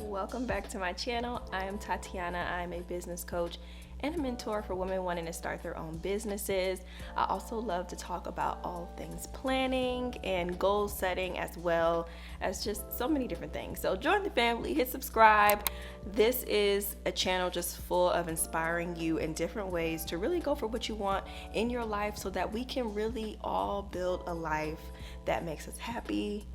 Welcome back to my channel. I am Tatiana. I'm a business coach and a mentor for women wanting to start their own businesses. I also love to talk about all things planning and goal setting, as well as just so many different things. So join the family, hit subscribe. This is a channel just full of inspiring you in different ways to really go for what you want in your life so that we can really all build a life that makes us happy,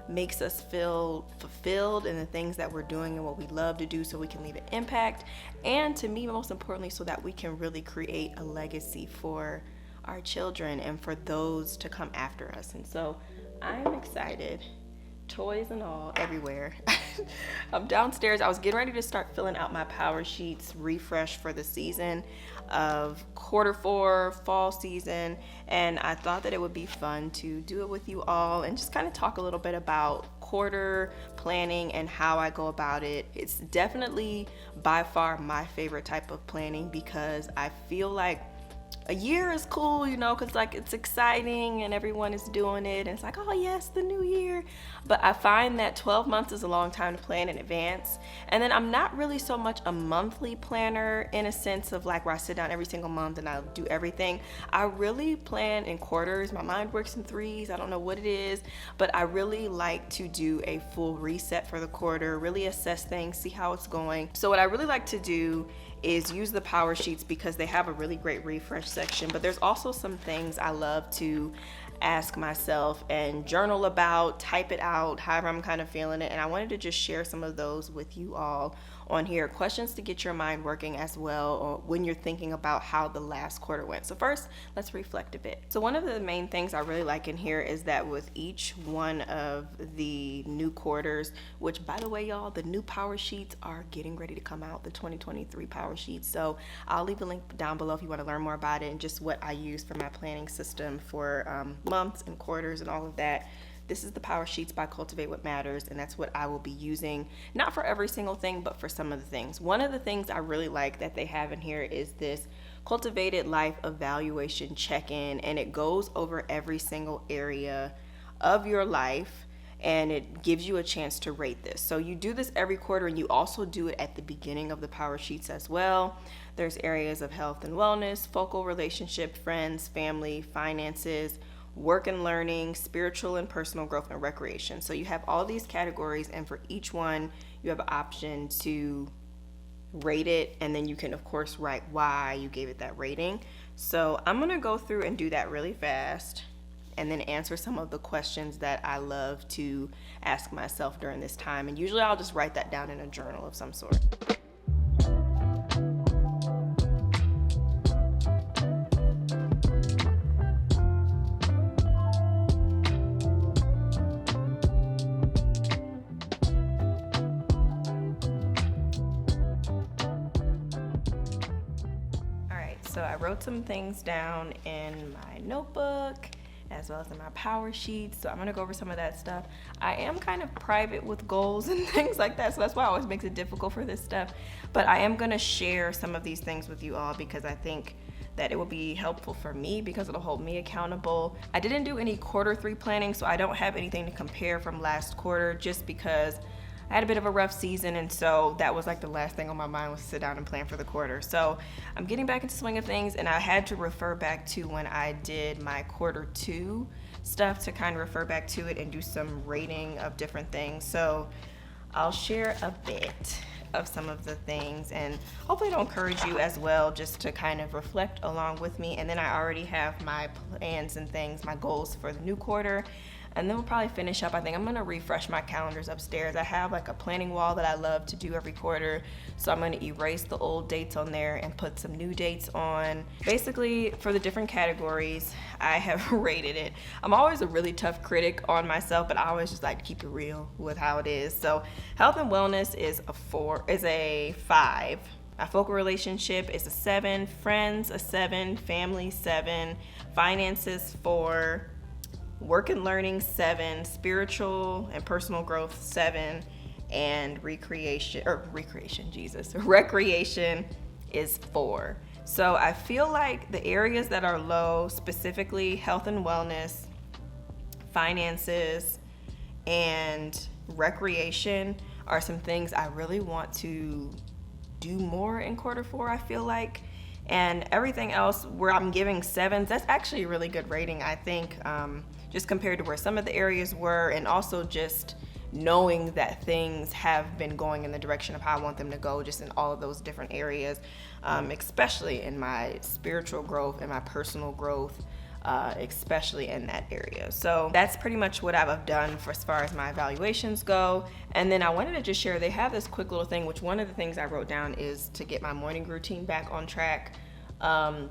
makes us feel fulfilled in the things that we're doing and what we love to do, so we can leave an impact, and to me, most importantly, so that we can really create a legacy for our children and for those to come after us. And so I'm excited, toys and all everywhere. I'm downstairs. I was getting ready to start filling out my Powersheets refresh for the season of Q4 fall season, and I thought that it would be fun to do it with you all and just kind of talk a little bit about quarter planning and how I go about it. It's definitely by far my favorite type of planning because I feel like a year is cool, you know, because like it's exciting and everyone is doing it and it's like, oh yes, the new year. But I find that 12 months is a long time to plan in advance. And then I'm not really so much a monthly planner in a sense of like where I sit down every single month and I'll do everything. I really plan in quarters. My mind works in threes. I don't know what it is, but I really like to do a full reset for the quarter, really assess things, see how it's going. So what I really like to do is use the Powersheets because they have a really great refresh section, but there's also some things I love to ask myself and journal about, type it out, however I'm kind of feeling it. And I wanted to just share some of those with you all on here. Questions to get your mind working as well, or when you're thinking about how the last quarter went. So first, let's reflect a bit. So one of the main things I really like in here is that with each one of the new quarters, which by the way, y'all, the new Powersheets are getting ready to come out, the 2023 Powersheets. So I'll leave a link down below if you want to learn more about it and just what I use for my planning system for months and quarters and all of that. This is the Powersheets by Cultivate What Matters, and that's what I will be using, not for every single thing, but for some of the things. One of the things I really like that they have in here is this Cultivated Life Evaluation Check-in, and it goes over every single area of your life, and it gives you a chance to rate this. So you do this every quarter, and you also do it at the beginning of the Powersheets as well. There's areas of health and wellness, focal relationship, friends, family, finances, work and learning, spiritual and personal growth, and recreation. So you have all these categories, and for each one you have an option to rate it, and then you can of course write why you gave it that rating. So I'm gonna go through and do that really fast and then answer some of the questions that I love to ask myself during this time, and usually I'll just write that down in a journal of some sort. So I wrote some things down in my notebook as well as in my Powersheets. So I'm gonna go over some of that stuff. I am kind of private with goals and things like that, so that's why it always makes it difficult for this stuff. But I am gonna share some of these things with you all because I think that it will be helpful for me because it'll hold me accountable. I didn't do any Q3 planning, so I don't have anything to compare from last quarter just because I had a bit of a rough season, and so that was like the last thing on my mind was to sit down and plan for the quarter. So I'm getting back into swing of things, and I had to refer back to when I did my Q2 stuff to kind of refer back to it and do some rating of different things. So I'll share a bit of some of the things, and hopefully it'll encourage you as well just to kind of reflect along with me. And then I already have my plans and things, my goals for the new quarter. And then we'll probably finish up. I think I'm gonna refresh my calendars upstairs. I have like a planning wall that I love to do every quarter. So I'm gonna erase the old dates on there and put some new dates on. Basically, for the different categories, I have rated it. I'm always a really tough critic on myself, but I always just like to keep it real with how it is. So health and wellness is a 5. My focal relationship is a 7. Friends, a 7. Family, 7. Finances, 4. Work and learning, 7. Spiritual and personal growth, 7. And recreation is 4. So I feel like the areas that are low, specifically health and wellness, finances, and recreation, are some things I really want to do more in quarter 4, I feel like. And everything else where I'm giving 7s, that's actually a really good rating, I think, just compared to where some of the areas were, and also just knowing that things have been going in the direction of how I want them to go, just in all of those different areas, especially in my spiritual growth and my personal growth, especially in that area. So that's pretty much what I've done for as far as my evaluations go. And then I wanted to just share, they have this quick little thing, which one of the things I wrote down is to get my morning routine back on track.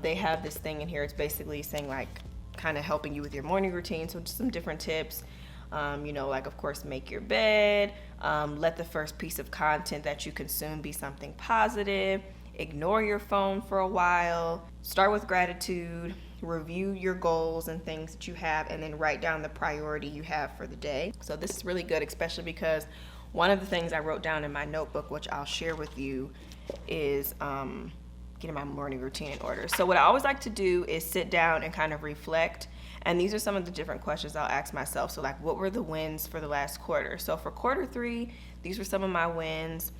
They have this thing in here, it's basically saying like kind of helping you with your morning routine. So just some different tips. Like of course, make your bed, let the first piece of content that you consume be something positive, ignore your phone for a while, start with gratitude, review your goals and things that you have, and then write down the priority you have for the day. So this is really good, especially because one of the things I wrote down in my notebook, which I'll share with you, is getting my morning routine in order. So what I always like to do is sit down and kind of reflect. And these are some of the different questions I'll ask myself. So like, what were the wins for the last quarter? So for quarter 3, these were some of my wins.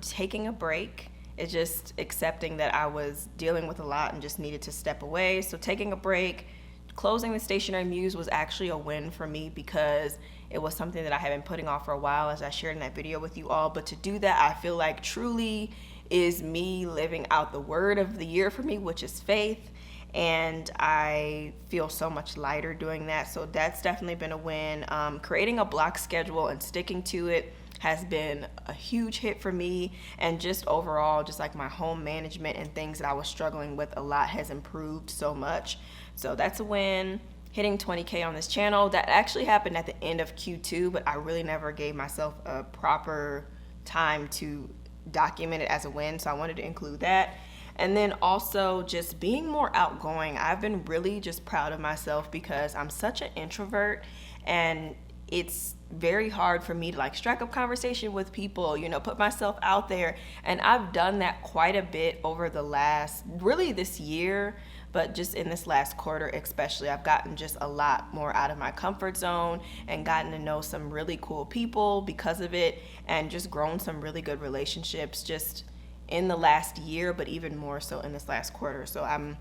Taking a break is just accepting that I was dealing with a lot and just needed to step away. So taking a break, closing the Stationary Muse was actually a win for me because it was something that I had been putting off for a while, as I shared in that video with you all. But to do that, I feel like truly is me living out the word of the year for me, which is faith. And I feel so much lighter doing that. So that's definitely been a win. Creating a block schedule and sticking to it has been a huge hit for me. And just overall, just like my home management and things that I was struggling with a lot has improved so much. So that's a win. Hitting 20K on this channel, that actually happened at the end of Q2, but I really never gave myself a proper time to document it as a win. So I wanted to include that. And then also just being more outgoing. I've been really just proud of myself because I'm such an introvert, and it's very hard for me to like strike up conversation with people, put myself out there. And I've done that quite a bit over the last, really this year, but just in this last quarter especially, I've gotten just a lot more out of my comfort zone and gotten to know some really cool people because of it, and just grown some really good relationships just in the last year, but even more so in this last quarter. So I'm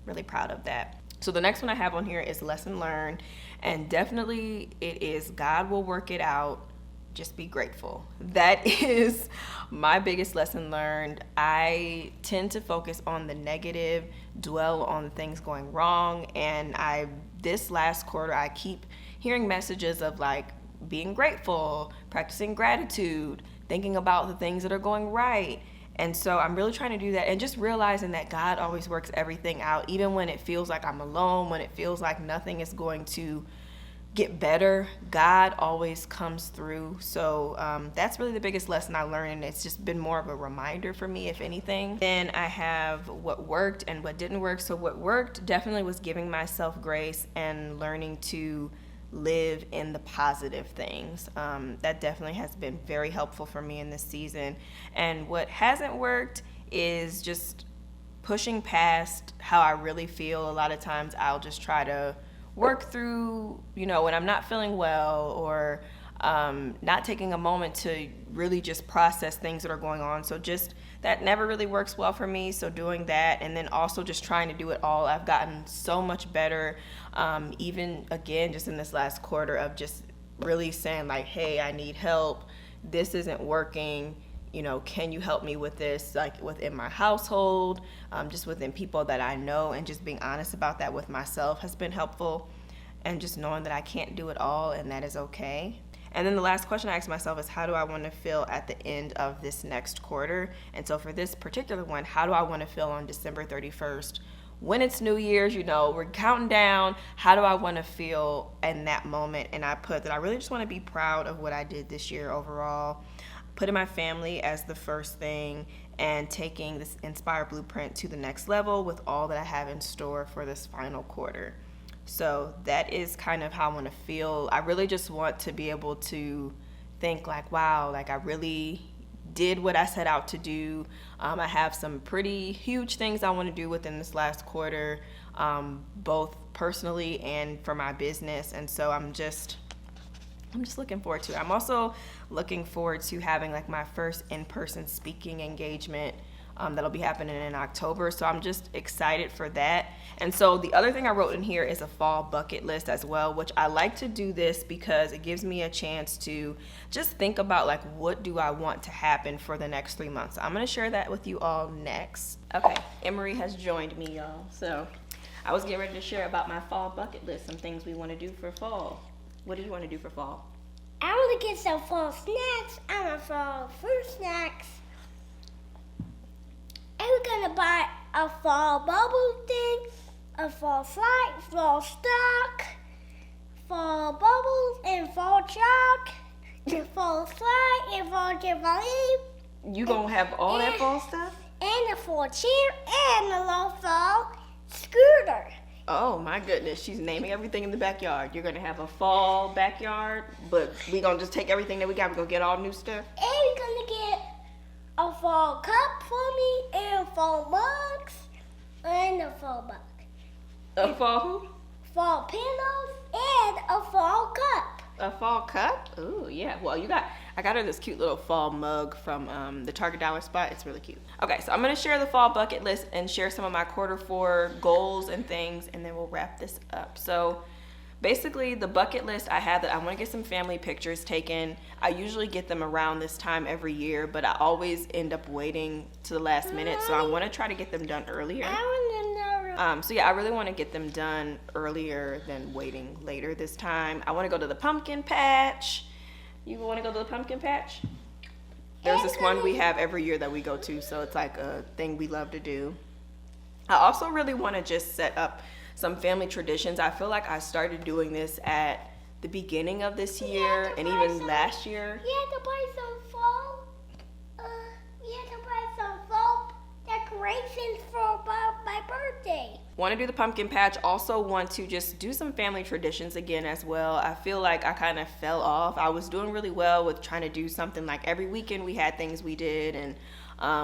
really proud of that. So the next one I have on here is lesson learned, and definitely it is God will work it out. Just be grateful. That is my biggest lesson learned. I tend to focus on the negative, dwell on the things going wrong, and this last quarter I keep hearing messages of like being grateful, practicing gratitude, thinking about the things that are going right. And so I'm really trying to do that, and just realizing that God always works everything out, even when it feels like I'm alone, when it feels like nothing is going to get better. God always comes through. So that's really the biggest lesson I learned, and it's just been more of a reminder for me, if anything. Then I have what worked and what didn't work. So what worked definitely was giving myself grace and learning to live in the positive things. That definitely has been very helpful for me in this season. And what hasn't worked is just pushing past how I really feel. A lot of times I'll just try to work through, when I'm not feeling well, or not taking a moment to really just process things that are going on. So just that never really works well for me. So doing that, and then also just trying to do it all. I've gotten so much better, even again, just in this last quarter, of just really saying like, hey, I need help. This isn't working. Can you help me with this, like within my household, just within people that I know, and just being honest about that with myself has been helpful. and just knowing that I can't do it all and that is okay. And then the last question I asked myself is, how do I want to feel at the end of this next quarter? And so for this particular one, how do I want to feel on December 31st? When it's New Year's, you know, we're counting down. How do I want to feel in that moment? And I put that I really just want to be proud of what I did this year overall, putting my family as the first thing, and taking this Inspire Blueprint to the next level with all that I have in store for this final quarter. So that is kind of how I want to feel. I really just want to be able to think like, wow, like I really did what I set out to do. I have some pretty huge things I want to do within this last quarter, both personally and for my business. And so I'm just looking forward to it. I'm also looking forward to having like my first in-person speaking engagement that'll be happening in October. So I'm just excited for that. And so the other thing I wrote in here is a fall bucket list as well, which I like to do this because it gives me a chance to just think about like, what do I want to happen for the next 3 months? So I'm going to share that with you all next. Okay, Emery has joined me, y'all. So I was getting ready to share about my fall bucket list, some things we want to do for fall. What do you want to do for fall? I want to get some fall snacks. I want fall fruit snacks. And we're going to buy a fall bubble thing, a fall slide, fall stock, fall bubbles, and fall chalk, and fall slide, and fall trampoline. You gonna have all that fall stuff? And a fall chair, and a little fall scooter. Oh my goodness, she's naming everything in the backyard. You're gonna have a fall backyard, but we gonna just take everything that we got, we gonna get all new stuff? And we're gonna get a fall cup for me, and fall mugs, and a fall mug. A fall who? Fall pillows, and a fall cup. A fall cup? Ooh, yeah. Well, I got her this cute little fall mug from the Target Dollar Spot. It's really cute. Okay, so I'm going to share the fall bucket list and share some of my Q4 goals and things, and then we'll wrap this up. So basically, the bucket list I have that I want to get some family pictures taken. I usually get them around this time every year, but I always end up waiting to the last minute, so I want to try to get them done earlier. I want to know. So yeah, I really want to get them done earlier than waiting later this time. I want to go to the pumpkin patch. You want to go to the pumpkin patch? There's this one we have every year that we go to, so it's like a thing we love to do. I also really want to just set up some family traditions. I feel like I started doing this at the beginning of this year and even last year. We had to buy some fall. We had to buy some fall decorations for my birthday. Want to do the pumpkin patch. Also want to just do some family traditions again as well. I feel like I kind of fell off. I was doing really well with trying to do something like every weekend we had things we did and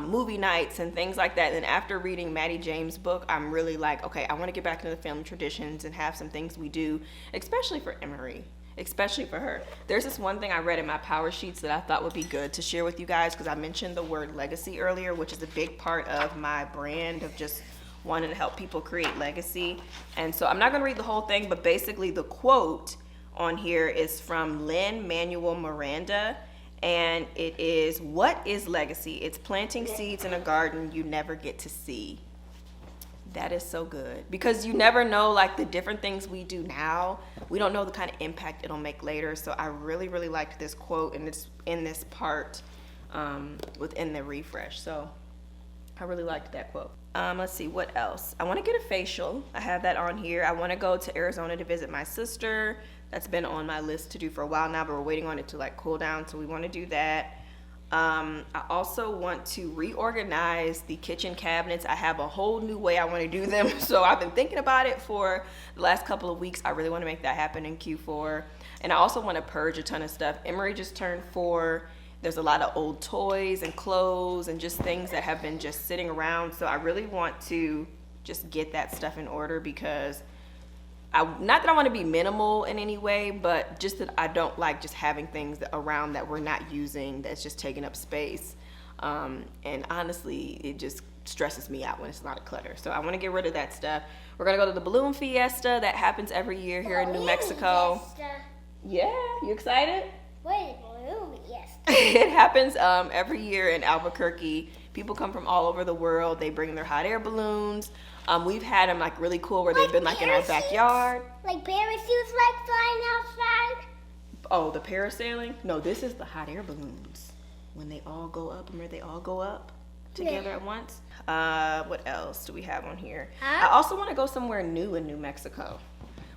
movie nights and things like that. And after reading Maddie James' book, I'm really like, okay, I want to get back into the family traditions and have some things we do, especially for Emery, especially for her. There's this one thing I read in my Powersheets that I thought would be good to share with you guys, because I mentioned the word legacy earlier, which is a big part of my brand of just wanting to help people create legacy. And so I'm not going to read the whole thing, but basically the quote on here is from Lin-Manuel Miranda, and it is, "What is legacy? It's planting seeds in a garden you never get to see." That is so good, because you never know, like the different things we do now, we don't know the kind of impact it'll make later. So I really, really liked this quote, and it's in this part within the refresh. So I really liked that quote. Let's see, what else? I want to get a facial. I have that on here. I want to go to Arizona to visit my sister. That's been on my list to do for a while now, but we're waiting on it to like cool down, so we want to do that. I also want to reorganize the kitchen cabinets. I have a whole new way I want to do them, so I've been thinking about it for the last couple of weeks. I really want to make that happen in Q4. And I also want to purge a ton of stuff. Emery just turned 4. There's a lot of old toys and clothes and just things that have been just sitting around. So I really want to just get that stuff in order, because not that I want to be minimal in any way, but just that I don't like just having things around that we're not using that's just taking up space. And honestly, it just stresses me out when it's a lot of clutter. So I want to get rid of that stuff. We're going to go to the Balloon Fiesta that happens every year here in New Mexico. Yeah, you excited? Wait, balloon fiesta. It happens every year in Albuquerque. People come from all over the world. They bring their hot air balloons. We've had them like really cool where they've been like in our backyard. Like parachutes, like flying outside? Oh, the parasailing? No, this is the hot air balloons. When they all go up, remember they all go up together at once? What else do we have on here? I also want to go somewhere new in New Mexico.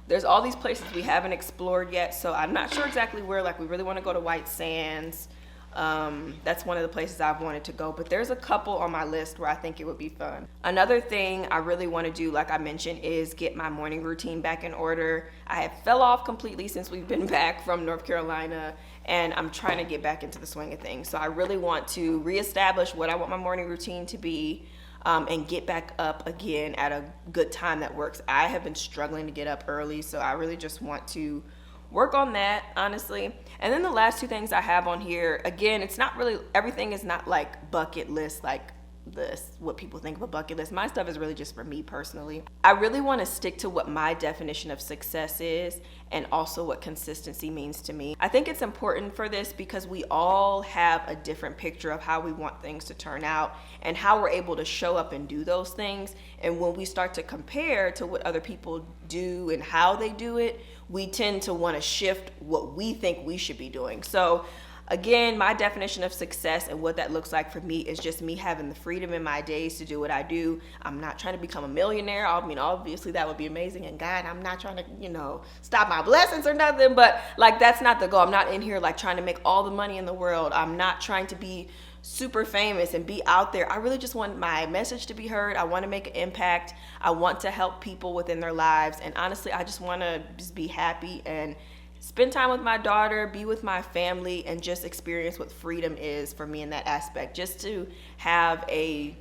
There's all these places we haven't explored yet, so I'm not sure exactly where. Like, we really want to go to White Sands. That's one of the places I've wanted to go, but there's a couple on my list where I think it would be fun. Another thing I really want to do, like I mentioned, is get my morning routine back in order. I have fell off completely since we've been back from North Carolina, and I'm trying to get back into the swing of things. So I really want to reestablish what I want my morning routine to be, and get back up again at a good time that works. I have been struggling to get up early, so I really just want to work on that, honestly. And then the last two things I have on here, again, it's not really, everything is not like bucket list, like this, what people think of a bucket list. My stuff is really just for me personally. I really want to stick to what my definition of success is, and also what consistency means to me. I think it's important for this because we all have a different picture of how we want things to turn out and how we're able to show up and do those things. And when we start to compare to what other people do and how they do it, we tend to want to shift what we think we should be doing. So again, my definition of success and what that looks like for me is just me having the freedom in my days to do what I do. I'm not trying to become a millionaire. I mean, obviously that would be amazing. And God, I'm not trying to, stop my blessings or nothing, but like, that's not the goal. I'm not in here like trying to make all the money in the world. I'm not trying to be super famous and be out there. I really just want my message to be heard. I want to make an impact. I want to help people within their lives. And honestly, I just want to just be happy and spend time with my daughter, be with my family, and just experience what freedom is for me in that aspect. Just to have a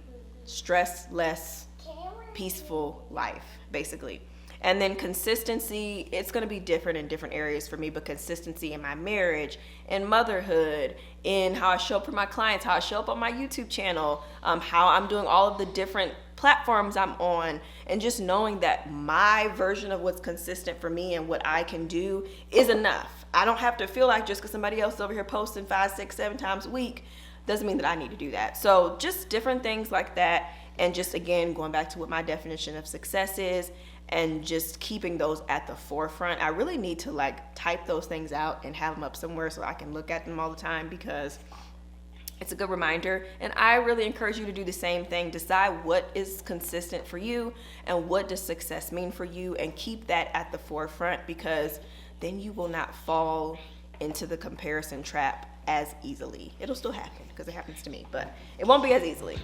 stress-less, peaceful life, basically. And then consistency, it's going to be different in different areas for me, but consistency in my marriage, in motherhood, in how I show up for my clients, how I show up on my YouTube channel, how I'm doing all of the different platforms I'm on, and just knowing that my version of what's consistent for me and what I can do is enough. I don't have to feel like just because somebody else is over here posting 5, 6, 7 times a week doesn't mean that I need to do that. So just different things like that, and just again going back to what my definition of success is, and just keeping those at the forefront. I really need to like type those things out and have them up somewhere so I can look at them all the time, because it's a good reminder. And I really encourage you to do the same thing. Decide what is consistent for you and what does success mean for you, and keep that at the forefront, because then you will not fall into the comparison trap as easily. It'll still happen because it happens to me, but it won't be as easily.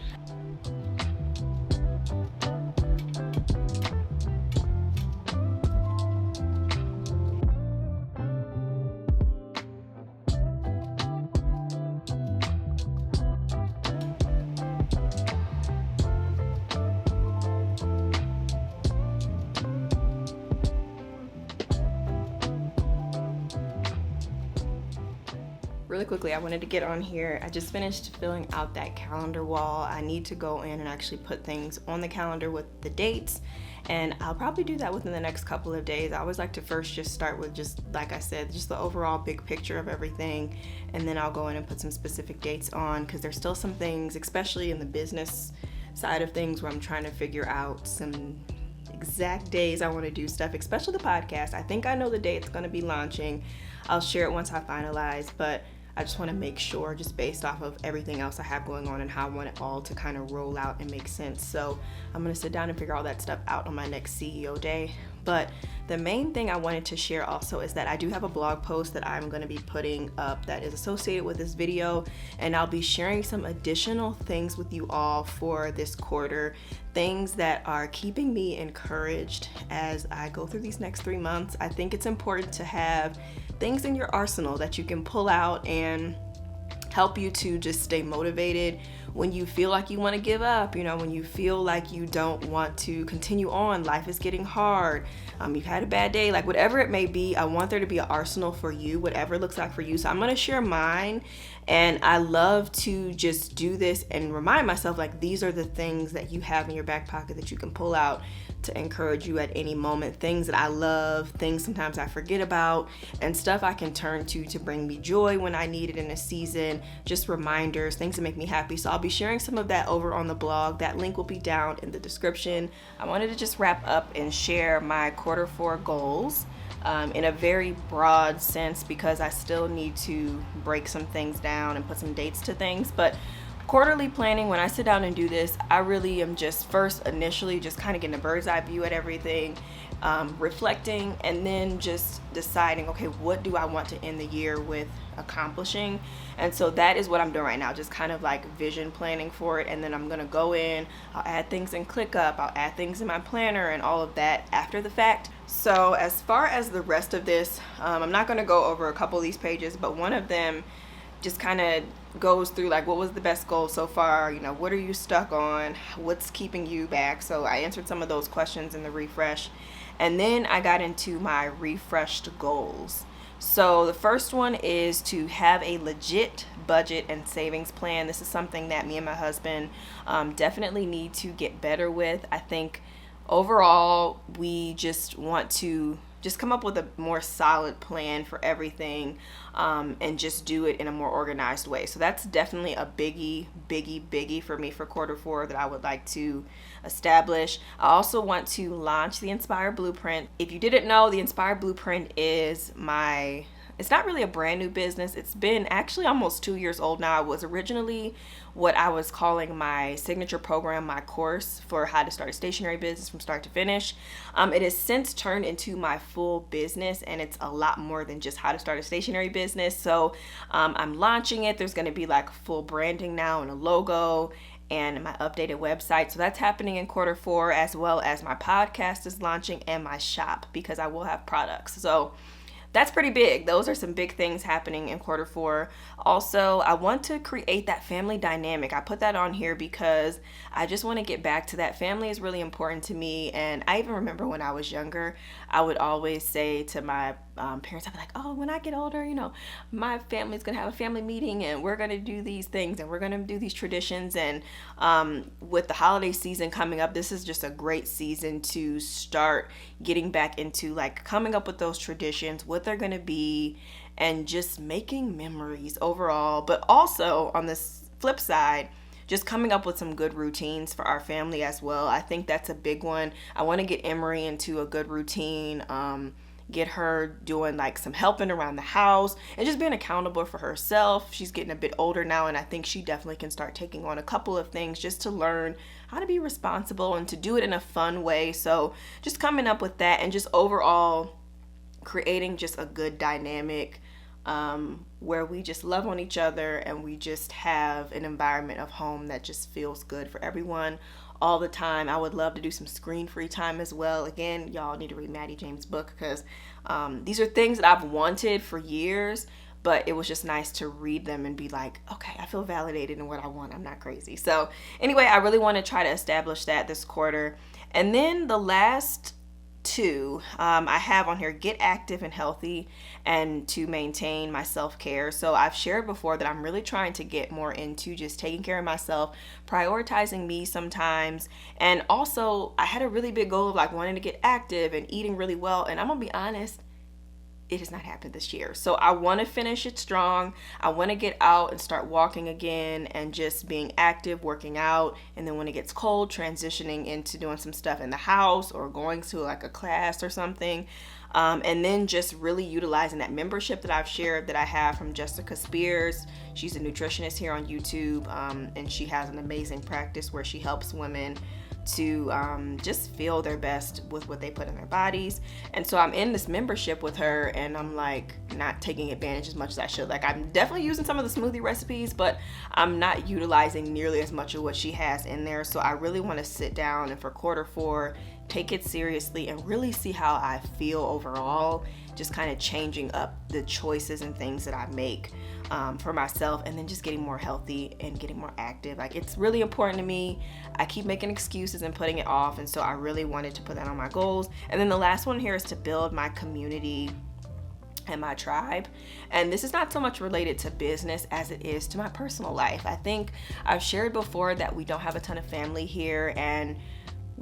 Really quickly, I wanted to get on here. I just finished filling out that calendar wall. I need to go in and actually put things on the calendar with the dates, and I'll probably do that within the next couple of days. I always like to first just start with, just like I said, just the overall big picture of everything, and then I'll go in and put some specific dates on, because there's still some things, especially in the business side of things, where I'm trying to figure out some exact days I want to do stuff, especially the podcast. I think I know the day it's going to be launching. I'll share it once I finalize, but I just want to make sure, just based off of everything else I have going on and how I want it all to kind of roll out and make sense. So I'm going to sit down and figure all that stuff out on my next CEO day. But the main thing I wanted to share also is that I do have a blog post that I'm going to be putting up that is associated with this video, and I'll be sharing some additional things with you all for this quarter, things that are keeping me encouraged as I go through these next 3 months. I think it's important to have things in your arsenal that you can pull out and help you to just stay motivated when you feel like you want to give up, when you feel like you don't want to continue on, life is getting hard, you've had a bad day, like whatever it may be. I want there to be an arsenal for you, whatever it looks like for you. So I'm going to share mine, and I love to just do this and remind myself, like, these are the things that you have in your back pocket that you can pull out to encourage you at any moment. Things that I love, things sometimes I forget about, and stuff I can turn to bring me joy when I need it in a season. Just reminders, things that make me happy. So I'll be sharing some of that over on the blog. That link will be down in the description. I wanted to just wrap up and share my Q4 goals in a very broad sense, because I still need to break some things down and put some dates to things. But quarterly planning, when I sit down and do this, I really am just first initially just kind of getting a bird's eye view at everything, reflecting, and then just deciding, okay, what do I want to end the year with accomplishing? And so that is what I'm doing right now, just kind of like vision planning for it. And then I'm gonna go in, I'll add things in ClickUp, I'll add things in my planner and all of that after the fact. So as far as the rest of this, I'm not gonna go over a couple of these pages, but one of them just kind of goes through like, what was the best goal so far? You know, what are you stuck on? What's keeping you back? So I answered some of those questions in the refresh. And then I got into my refreshed goals. So the first one is to have a legit budget and savings plan. This is something that me and my husband definitely need to get better with. I think overall we just want to just come up with a more solid plan for everything, and just do it in a more organized way. So that's definitely a biggie for me for Q4 that I would like to establish. I also want to launch the Inspire Blueprint. If you didn't know, the Inspire Blueprint is it's not really a brand new business. It's been actually almost 2 years old now. It was originally what I was calling my signature program, my course for how to start a stationery business from start to finish. It has since turned into my full business, and it's a lot more than just how to start a stationery business. So I'm launching it. There's going to be like full branding now and a logo and my updated website. So that's happening in Q4, as well as my podcast is launching and my shop, because I will have products. So that's pretty big. Those are some big things happening in Q4. Also, I want to create that family dynamic. I put that on here because I just want to get back to that. Family is really important to me. And I even remember when I was younger, I would always say to my parents, I'd be like, oh, when I get older, you know, my family's going to have a family meeting and we're going to do these things and we're going to do these traditions. And with the holiday season coming up, this is just a great season to start getting back into like coming up with those traditions, what they're going to be, and just making memories overall. But also on this flip side, just coming up with some good routines for our family as well. I think that's a big one. I want to get Emery into a good routine, get her doing like some helping around the house and just being accountable for herself. She's getting a bit older now, and I think she definitely can start taking on a couple of things just to learn how to be responsible and to do it in a fun way. So just coming up with that and just overall creating just a good dynamic where we just love on each other and we just have an environment of home that just feels good for everyone all the time. I would love to do some screen-free time as well. Again, y'all need to read Maddie James' book, because these are things that I've wanted for years, but it was just nice to read them and be like, okay, I feel validated in what I want. I'm not crazy. So anyway, I really want to try to establish that this quarter. And then the last two I have on here, get active and healthy and to maintain my self-care. So I've shared before that I'm really trying to get more into just taking care of myself, prioritizing me sometimes. And also I had a really big goal of like wanting to get active and eating really well. And I'm gonna be honest, it has not happened this year. So I want to finish it strong. I want to get out and start walking again and just being active, working out. And then when it gets cold, transitioning into doing some stuff in the house or going to like a class or something. And then just really utilizing that membership that I've shared that I have from Jessica Spears. She's a nutritionist here on YouTube. And she has an amazing practice where she helps women to just feel their best with what they put in their bodies. And so I'm in this membership with her, and I'm like not taking advantage as much as I should. Like I'm definitely using some of the smoothie recipes, but I'm not utilizing nearly as much of what she has in there. So I really want to sit down and for Q4 take it seriously and really see how I feel overall, just kind of changing up the choices and things that I make for myself, and then just getting more healthy and getting more active. Like it's really important to me. I keep making excuses and putting it off, and so I really wanted to put that on my goals. And then the last one here is to build my community and my tribe. And this is not so much related to business as it is to my personal life. I think I've shared before that we don't have a ton of family here, and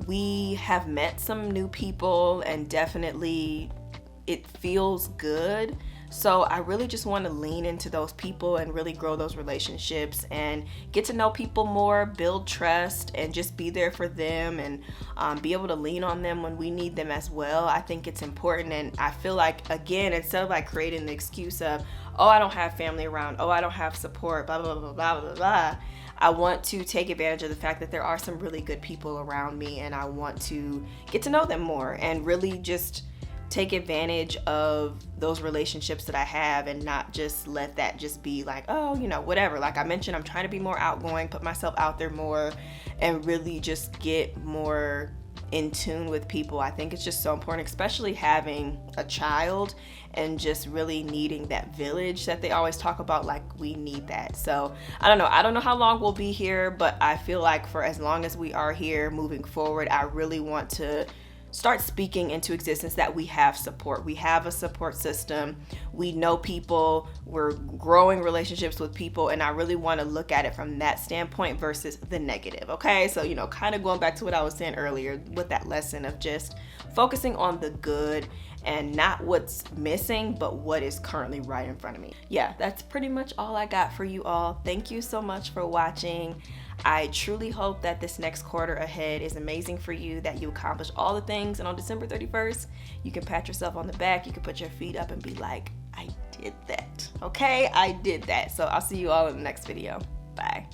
we have met some new people, and definitely it feels good. So I really just want to lean into those people and really grow those relationships and get to know people more, build trust, and just be there for them, and be able to lean on them when we need them as well. I think it's important, and I feel like, again, instead of like creating the excuse of, oh, I don't have family around, oh, I don't have support, blah, blah, blah, blah, blah, blah, I want to take advantage of the fact that there are some really good people around me, and I want to get to know them more and really just take advantage of those relationships that I have, and not just let that just be like, oh, you know, whatever. Like I mentioned, I'm trying to be more outgoing, put myself out there more, and really just get more in tune with people. I think it's just so important, especially having a child and just really needing that village that they always talk about. Like, we need that. So I don't know how long we'll be here, but I feel like for as long as we are here moving forward, I really want to start speaking into existence that we have support. We have a support system. We know people. We're growing relationships with people. And I really want to look at it from that standpoint versus the negative. Okay. So, you know, kind of going back to what I was saying earlier with that lesson of just focusing on the good and not what's missing, but what is currently right in front of me. Yeah, that's pretty much all I got for you all. Thank you so much for watching. I truly hope that this next quarter ahead is amazing for you, that you accomplish all the things, and on December 31st, you can pat yourself on the back, you can put your feet up and be like, I did that. Okay, I did that. So I'll see you all in the next video. Bye.